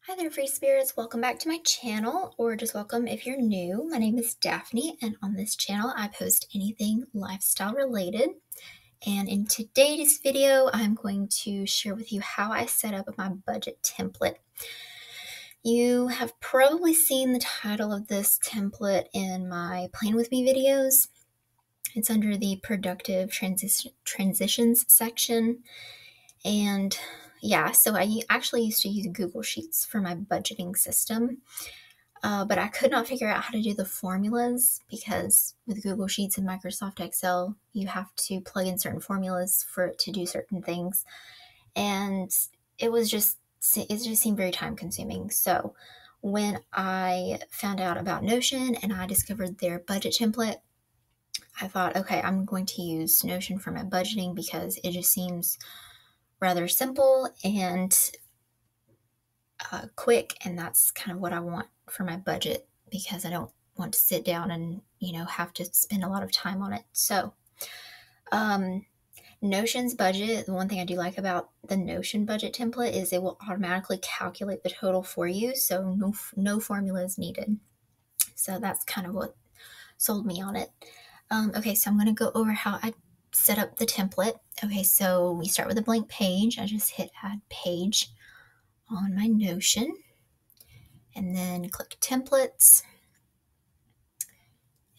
Hi there, free spirits. Welcome back to my channel, or just welcome if you're new. My name is Daphne, and on this channel, I post anything lifestyle related. And in today's video, I'm going to share with you how I set up my budget template. You have probably seen the title of this template in my Plan With Me videos. It's under the Productive Transitions section. And yeah, so I actually used to use Google Sheets for my budgeting system, but I could not figure out how to do the formulas because with Google Sheets and Microsoft Excel, you have to plug in certain formulas for it to do certain things. And it just seemed very time consuming. So when I found out about Notion and I discovered their budget template, I thought, okay, I'm going to use Notion for my budgeting because it just seems rather simple and quick, and that's kind of what I want for my budget because I don't want to sit down and have to spend a lot of time on it. So Notion's budget, the one thing I do like about the Notion budget template is it will automatically calculate the total for you, so no formula is needed. So that's kind of what sold me on it. Okay, so I'm going to go over how I set up the template. Okay, so we start with a blank page. I just hit add page on my Notion and then click templates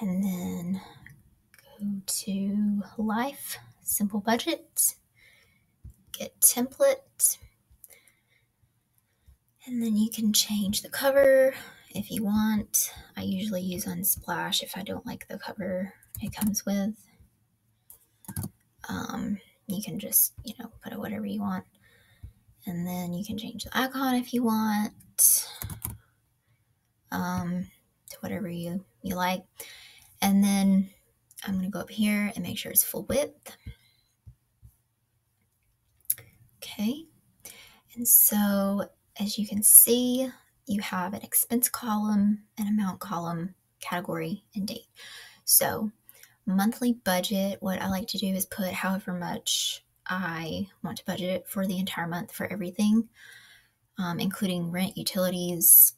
and then go to life, simple budget, get template, and then you can change the cover if you want. I usually use Unsplash if I don't like the cover it comes with. You can just, put it whatever you want. And then you can change the icon if you want, to whatever you like. And then I'm going to go up here and make sure it's full width. Okay. And so as you can see, you have an expense column, an amount column, category, and date. So monthly budget, what I like to do is put however much I want to budget for the entire month for everything, including rent, utilities,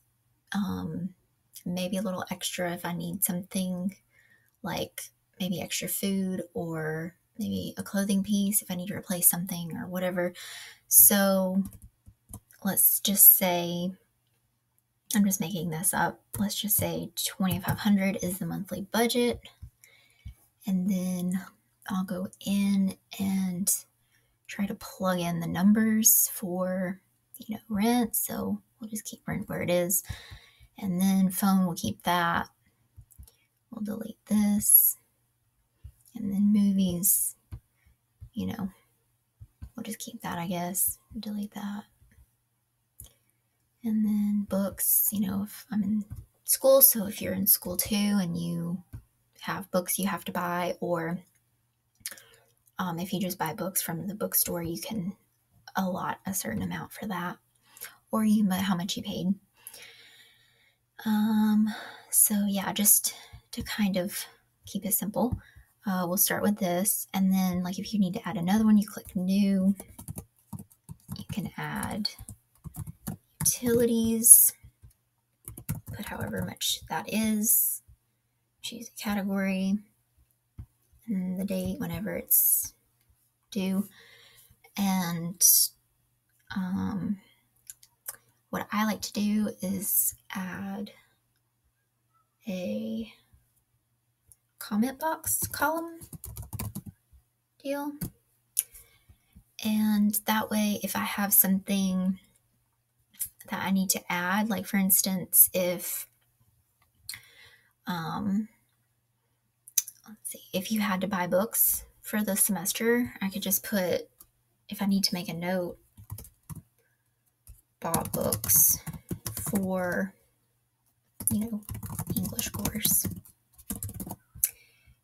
maybe a little extra if I need something like maybe extra food or maybe a clothing piece if I need to replace something or whatever. So let's just say, I'm just making this up, let's just say $2,500 is the monthly budget. And then I'll go in and try to plug in the numbers for, rent. So we'll just keep rent where it is. And then phone, we'll keep that. We'll delete this. And then movies, we'll just keep that, I guess. Delete that. And then books, if I'm in school, so if you're in school too and you have books you have to buy, or if you just buy books from the bookstore, you can allot a certain amount for that, or how much you paid. So yeah, just to kind of keep it simple, we'll start with this, and then like if you need to add another one, you click new. You can add utilities, put however much that is, choose a category, and the date whenever it's due. And what I like to do is add a comment box column deal. And that way, if I have something that I need to add, like for instance, if let's see, if you had to buy books for the semester, I could just put, if I need to make a note, bought books for, English course.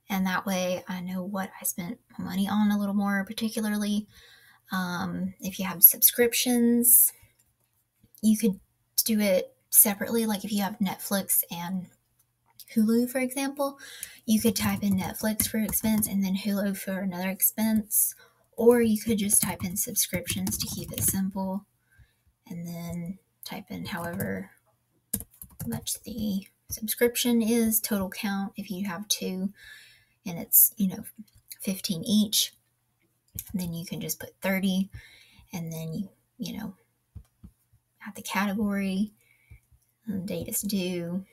And that way I know what I spent my money on a little more particularly. If you have subscriptions, you could do it separately. Like if you have Netflix and Hulu, for example, you could type in Netflix for expense and then Hulu for another expense, or you could just type in subscriptions to keep it simple. And then, type in however much the subscription is, total count if you have two, and it's, 15 each. And then you can just put 30, and then you add the category, and the date is due.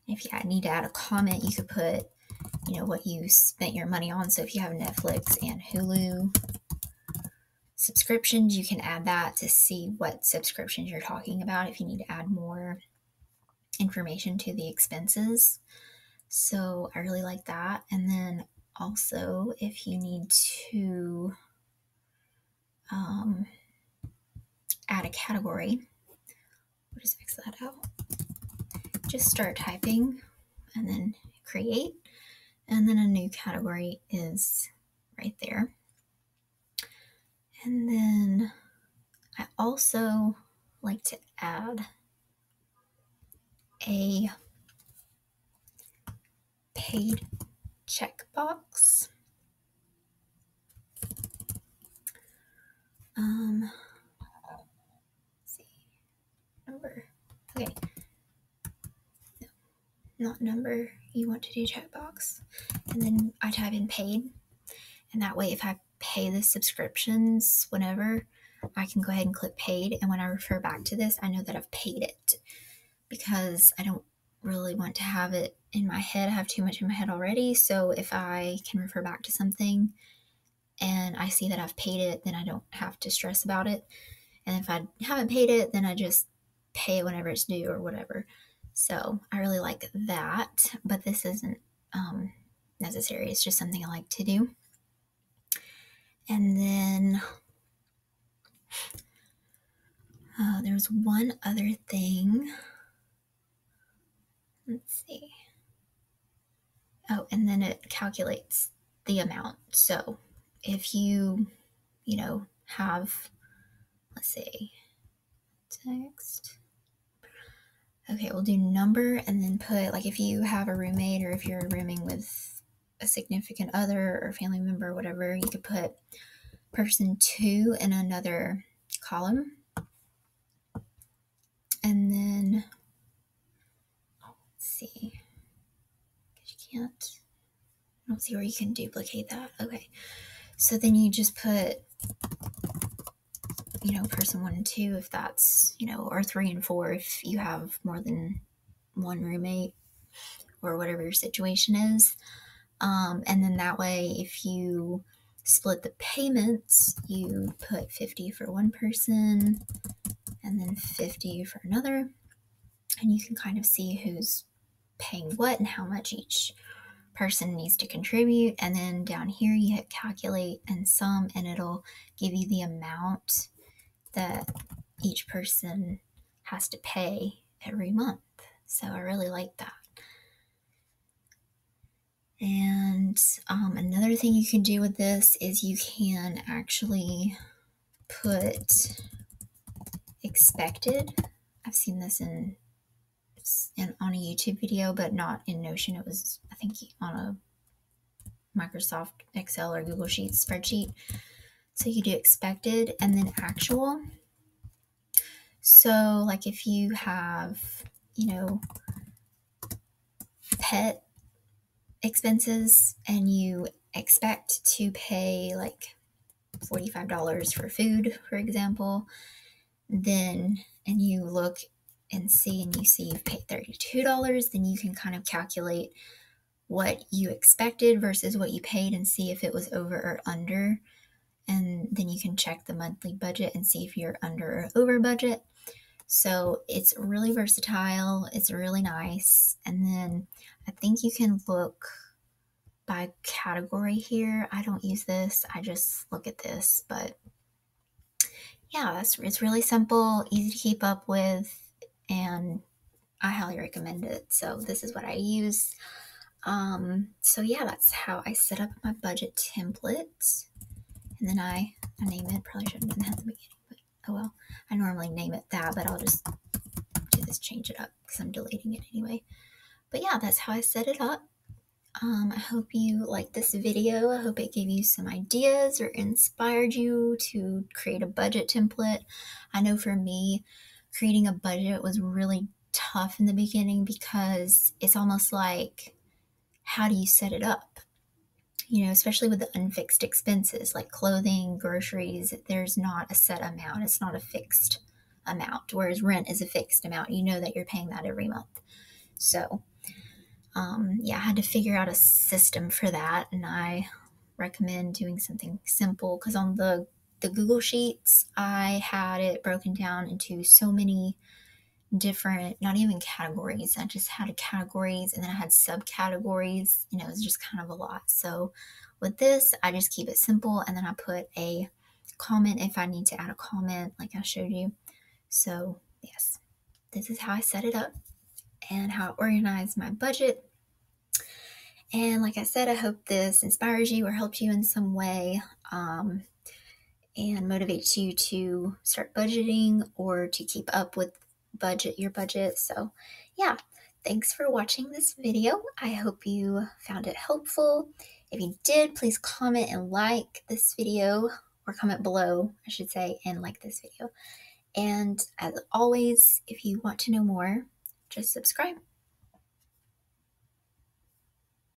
If you need to add a comment, you could put, what you spent your money on. So if you have Netflix and Hulu subscriptions, you can add that to see what subscriptions you're talking about if you need to add more information to the expenses. So I really like that. And then also, if you need to add a category, we'll just X that out. Just start typing and then create, and then a new category is right there. And then I also like to add a paid checkbox. Let's see, number. Okay, no, not number. You want to do checkbox, and then I type in paid, and that way, if I pay the subscriptions whenever, I can go ahead and click paid, and when I refer back to this, I know that I've paid it, because I don't really want to have it in my head. I have too much in my head already. So if I can refer back to something and I see that I've paid it, then I don't have to stress about it. And if I haven't paid it, then I just pay it whenever it's due or whatever. So I really like that, but this isn't necessary. It's just something I like to do. And then there's one other thing. Let's see. Oh, and then it calculates the amount. So if you, have, let's say, text. Okay, we'll do number and then put, like, if you have a roommate or if you're rooming with a significant other or family member or whatever, you could put person 2 in another column. And then, let's see, because you can't, I don't see where you can duplicate that. Okay, so then you just put, person 1 and 2 if that's, or 3 and 4 if you have more than one roommate or whatever your situation is. And then that way, if you split the payments, you put 50 for one person and then 50 for another, and you can kind of see who's paying what and how much each person needs to contribute. And then down here you hit calculate and sum, and it'll give you the amount that each person has to pay every month. So I really like that. And another thing you can do with this is you can actually put expected. I've seen this on a YouTube video, but not in Notion. It was, I think, on a Microsoft Excel or Google Sheets spreadsheet. So you do expected and then actual. So like if you have, pet expenses and you expect to pay like $45 for food, for example, then, and you look and see and you see you've paid $32, then you can kind of calculate what you expected versus what you paid and see if it was over or under. And then you can check the monthly budget and see if you're under or over budget. So it's really versatile. It's really nice. And then I think you can look by category here. I don't use this. I just look at this. But yeah, it's really simple, easy to keep up with, and I highly recommend it. So this is what I use. So yeah, that's how I set up my budget template. And then I name it. Probably shouldn't have done that at the beginning, but oh well. I normally name it that, but I'll just do this, change it up because I'm deleting it anyway. But yeah, that's how I set it up. I hope you liked this video. I hope it gave you some ideas or inspired you to create a budget template. I know for me, creating a budget was really tough in the beginning because it's almost like, how do you set it up? Especially with the unfixed expenses like clothing, groceries, there's not a set amount. It's not a fixed amount, whereas rent is a fixed amount. You know that you're paying that every month. So, I had to figure out a system for that, and I recommend doing something simple because on the Google Sheets, I had it broken down into so many different, not even categories. I just had categories and then I had subcategories, and it was just kind of a lot. So with this, I just keep it simple, and then I put a comment if I need to add a comment like I showed you. So yes, this is how I set it up and how I organize my budget. And like I said, I hope this inspires you or helps you in some way, and motivates you to start budgeting or to keep up with your budget. So yeah, thanks for watching this video. I hope you found it helpful. If you did, please comment and like this video, or comment below, I should say, and like this video. And as always, if you want to know more, just subscribe.